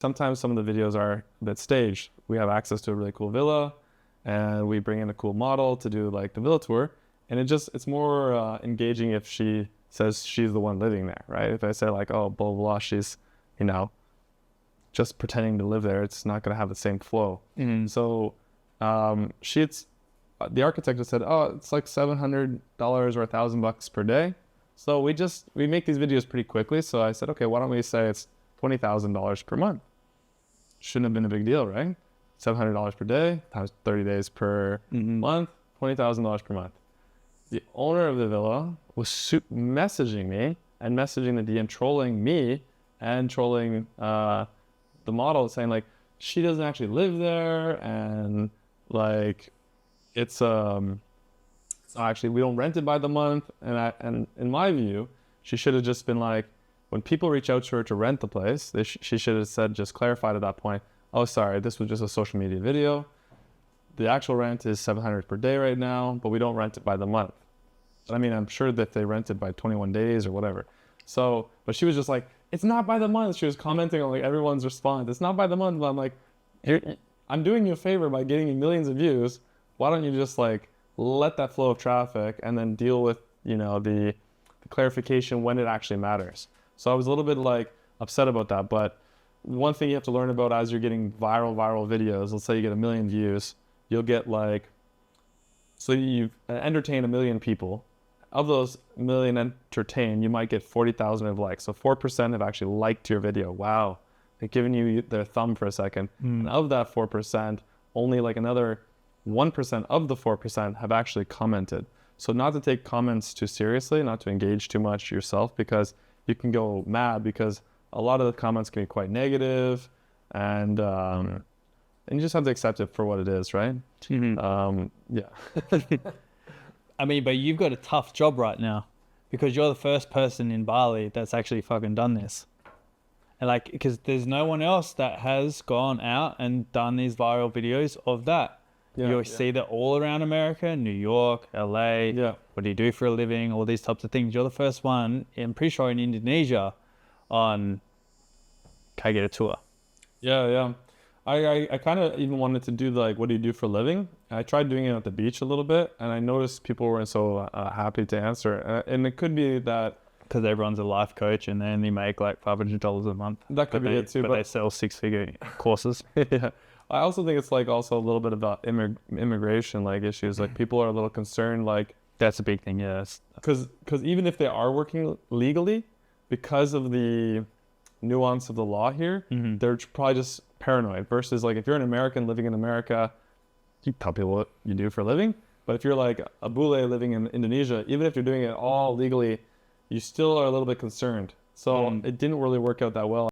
sometimes some of the videos are a bit staged. We have access to a really cool villa, and we bring in a cool model to do like the villa tour, and it's more engaging if she says she's the one living there, right? If I say like, oh, blah blah blah, she's, you know, just pretending to live there, it's not going to have the same flow. So the architect just said, oh, it's like $700 or $1,000 per day. So we make these videos pretty quickly. So I said, okay, why don't we say it's $20,000 per month? Shouldn't have been a big deal, right? $700 per day times 30 days per month, $20,000 per month. The owner of the villa was messaging me and messaging the DM, trolling me and trolling the model, saying like, she doesn't actually live there, and like, it's actually, we don't rent it by the month. And in my view, she should have just been like, when people reach out to her to rent the place, she should have said, just clarified at that point, oh, sorry, this was just a social media video. The actual rent is $700 per day right now, but we don't rent it by the month. I mean, I'm sure that they rent it by 21 days or whatever. So, but she was just like, it's not by the month. She was commenting on like everyone's response. It's not by the month. But I'm like, I'm doing you a favor by getting you millions of views. Why don't you just like let that flow of traffic and then deal with, you know, the clarification when it actually matters. So I was a little bit like upset about that. But one thing you have to learn about as you're getting viral videos, let's say you get 1 million views, you'll get like, so you've entertained 1 million people. Of those 1 million entertained, you might get 40,000 of likes. So 4% have actually liked your video. Wow. They've given you their thumb for a second. And of that 4%, only like another 1% of the 4% have actually commented. So not to take comments too seriously, not to engage too much yourself, because you can go mad, because a lot of the comments can be quite negative, and you just have to accept it for what it is, right? Yeah. I mean, but you've got a tough job right now, because you're the first person in Bali that's actually fucking done this. And like, because there's no one else that has gone out and done these viral videos of that. You'll see that all around America, New York, LA, what do you do for a living, all these types of things. You're the first one, I'm pretty sure, in Indonesia on Can I Get a Tour? Yeah. I kind of even wanted to do like, what do you do for a living? I tried doing it at the beach a little bit, and I noticed people weren't so happy to answer. And it could be that because everyone's a life coach and they only make like $500 a month. That could be it too. But they sell 6-figure courses. Yeah. I also think it's like also a little bit about immigration like issues. Like people are a little concerned, like that's a big thing, yes. Because even if they are working legally, because of the nuance of the law here, they're probably just paranoid. Versus like if you're an American living in America, you tell people what you do for a living. But if you're like a bule living in Indonesia, even if you're doing it all legally, you still are a little bit concerned. So it didn't really work out that well.